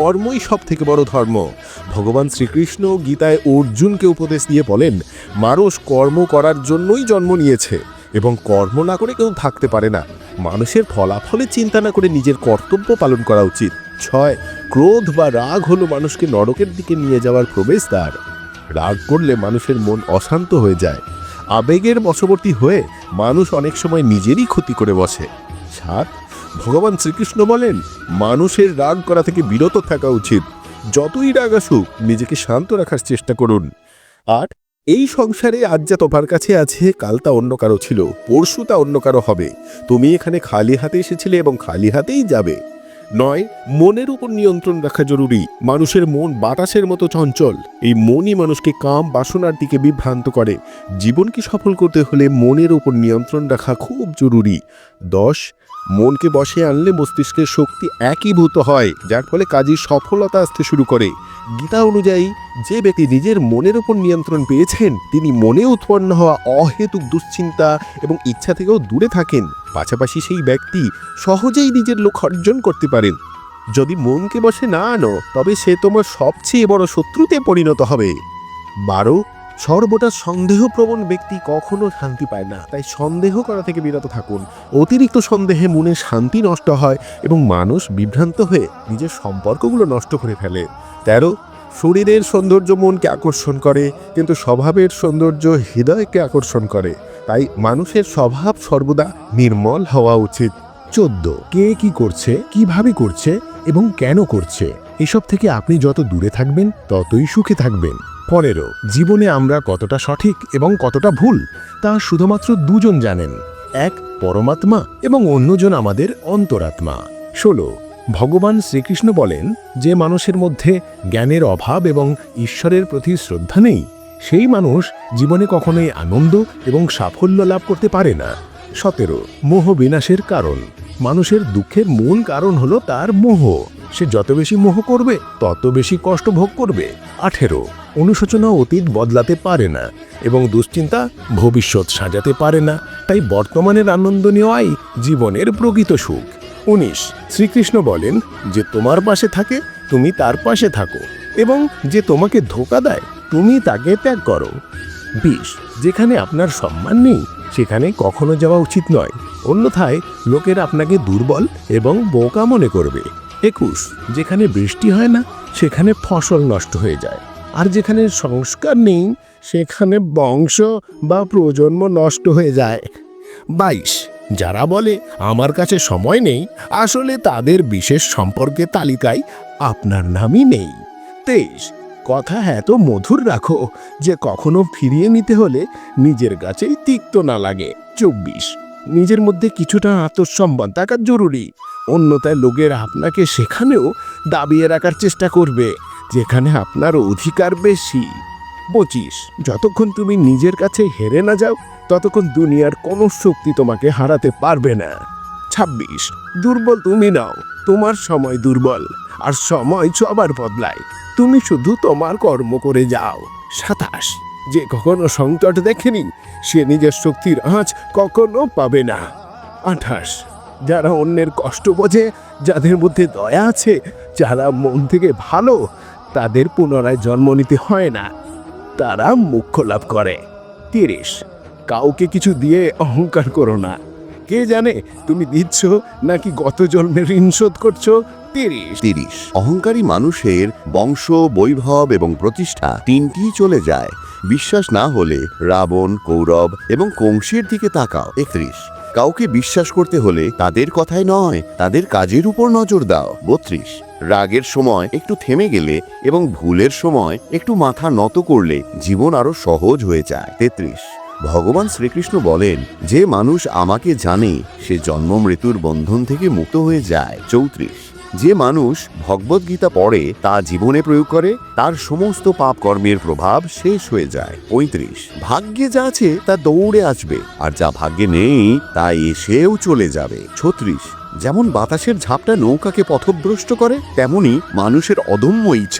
কর্মই সব থেকে বড় ধর্ম। ভগবান শ্রীকৃষ্ণ গীতায় অর্জুনকে উপদেশ দিয়ে বলেন, মানুষ কর্ম করার জন্যই জন্ম নিয়েছে এবং কর্ম না করে কেউ থাকতে পারে না। মানুষের ফলাফলে চিন্তা না করে নিজের কর্তব্য পালন করা উচিত। 6. ক্রোধ বা রাগ হলো মানুষকে নরকের দিকে নিয়ে যাওয়ার প্রবেশদ্বার। রাগ করলে মানুষের মন অশান্ত হয়ে যায়। আবেগের বশবর্তী হয়ে মানুষ অনেক সময় নিজেরই ক্ষতি করে বসে। 7. ভগবান শ্রীকৃষ্ণ বলেন, মানুষের রাগ করা থেকে বিরত থাকা উচিত। যতই রাগ আসুক নিজেকে শান্ত রাখার চেষ্টা করুন। 8. এই সংসারে আজ যা তোমার কাছে আছে কাল তা অন্য কারো ছিল, পরশু তা অন্য কারো হবে। তুমি এখানে খালি হাতে এসেছিলে এবং খালি হাতেই যাবে। 9. মনের উপর নিয়ন্ত্রণ রাখা জরুরি। মানুষের মন বাতাসের মতো চঞ্চল। এই মনই মানুষকে কাম বাসনার দিকে বিভ্রান্ত করে। জীবনকে সফল করতে হলে মনের উপর নিয়ন্ত্রণ রাখা খুব জরুরি। 10. মনকে বশে আনলে মস্তিষ্কের শক্তি একীভূত হয়, যার ফলে কাজের সফলতা আসতে শুরু করে। গীতা অনুযায়ী যে ব্যক্তি নিজের মনের উপর নিয়ন্ত্রণ পেয়েছেন তিনি মনে উৎপন্ন হওয়া অহেতুক দুশ্চিন্তা এবং ইচ্ছা থেকেও দূরে থাকেন। পাশাপাশি সেই ব্যক্তি সহজেই নিজের লক্ষ্য অর্জন করতে পারেন। যদি মনকে বশে না আনো তবে সে তোমার সবচেয়ে বড় শত্রুতে পরিণত হবে। 12. সর্বদা সন্দেহপ্রবণ ব্যক্তি কখনো শান্তি পায় না, তাই সন্দেহ করা থেকে বিরত থাকুন। অতিরিক্ত সন্দেহে মনে শান্তি নষ্ট হয় এবং মানুষ বিভ্রান্ত হয়ে নিজের সম্পর্কগুলো নষ্ট করে ফেলে। 13. শরীরের সৌন্দর্য মনকে আকর্ষণ করে, কিন্তু স্বভাবের সৌন্দর্য হৃদয়কে আকর্ষণ করে। তাই মানুষের স্বভাব সর্বদা নির্মল হওয়া উচিত। 14. কে কি করছে, কিভাবে করছে এবং কেন করছে, এসব থেকে আপনি যত দূরে থাকবেন ততই সুখে থাকবেন। 15. জীবনে আমরা কতটা সঠিক এবং কতটা ভুল তা শুধুমাত্র দুজন জানেন, এক পরমাত্মা এবং অন্যজন আমাদের অন্তরাত্মা। 16. ভগবান শ্রীকৃষ্ণ বলেন, যে মানুষের মধ্যে জ্ঞানের অভাব এবং ঈশ্বরের প্রতি শ্রদ্ধা নেই সেই মানুষ জীবনে কখনোই আনন্দ এবং সাফল্য লাভ করতে পারে না। 17. মোহ বিনাশের কারণ। মানুষের দুঃখের মূল কারণ হলো তার মোহ। সে যত বেশি মোহ করবে তত বেশি কষ্ট ভোগ করবে। 18. অনুশোচনা অতীত বদলাতে পারে না এবং দুশ্চিন্তা ভবিষ্যৎ সাজাতে পারে না, তাই বর্তমানের আনন্দ নেওয়াই জীবনের প্রকৃত সুখ। 19. শ্রীকৃষ্ণ বলেন, যে তোমার পাশে থাকে তুমি তার পাশে থাকো এবং যে তোমাকে ধোঁকা দেয় তুমি তাকে ত্যাগ করো। 20. যেখানে আপনার সম্মান নেই সেখানে কখনো যাওয়া উচিত নয়, অন্যথায় লোকের আপনাকে দুর্বল এবং বোকা মনে করবে। 21. যেখানে বৃষ্টি হয় না সেখানে ফসল নষ্ট হয়ে যায়, আর যেখানে সংস্কার নেই সেখানে বংশ বা প্রজন্ম নষ্ট হয়ে যায়। 22. যারা বলে আমার কাছে সময় নেই, আসলে তাদের বিশেষ সম্পর্কের তালিকায় আপনার নামই নেই। 23. কথা এত মধুর রাখো যে কখনো ফিরিয়ে নিতে হলে নিজের কাছেই তিক্ত না লাগে। 24. নিজের মধ্যে কিছুটা আত্মসম্মান থাকা জরুরি, অন্যথায় লোকের আপনাকে সেখানেও দাবিয়ে রাখার চেষ্টা করবে যেখানে আপনার অধিকার বেশি। 25. যতক্ষণ তুমি নিজের কাছে হেরে না যাও ততক্ষণ দুনিয়ার কোনো শক্তি তোমাকে হারাতে পারবে না। 26. দুর্বল তুমি নাও, তোমার সময় দুর্বল, আর সময় সবার বদলায়, তুমি শুধু তোমার কর্ম করে যাও। 27. যে কখনো সংকট দেখেনি সে নিজের শক্তির আঁচ কখনো পাবে না। 28. যারা অন্যের কষ্ট বোঝে, যাদের মধ্যে দয়া আছে, যারা মন থেকে ভালো, তাদের পুনরায় জন্ম নিতে হয় না, তারা মোক্ষ লাভ করে। 30. কাউকে কিছু দিয়ে অহংকার করো না, কে জানে তুমি দিচ্ছ নাকি গত জন্মের ঋণ শোধ করছো। 30. অহংকারী মানুষের বংশ, বৈভব এবং প্রতিষ্ঠা তিনটিই চলে যায়। বিশ্বাস না হলে রাবণ, কৌরব এবং কংসের দিকে তাকাও। 31. কাউকে বিশ্বাস করতে হলে তাদের কথায় নয়, তাদের কাজের উপর নজর দাও। 32. রাগের সময় একটু থেমে গেলে এবং ভুলের সময় একটু মাথা নত করলে জীবন আরো সহজ হয়ে যায়। 33. ভগবান শ্রীকৃষ্ণ বলেন, যে মানুষ আমাকে জানে সে জন্ম মৃত্যুর বন্ধন থেকে মুক্ত হয়ে যায়। 34. যে মানুষ ভগবদ্গীতা পড়ে তা জীবনে প্রয়োগ করে তার সমস্ত পাপ কর্মের প্রভাব শেষ হয়ে যায়। 35. ভাগ্যে যা আছে তা দৌড়ে আসবে, আর যা ভাগ্যে নেই তা এসেও চলে যাবে। 36. যেমন বাতাসের ঝাপটা নৌকাকে পথভ্রষ্ট করে, তেমনি মানুষের অদম্য ইচ্ছা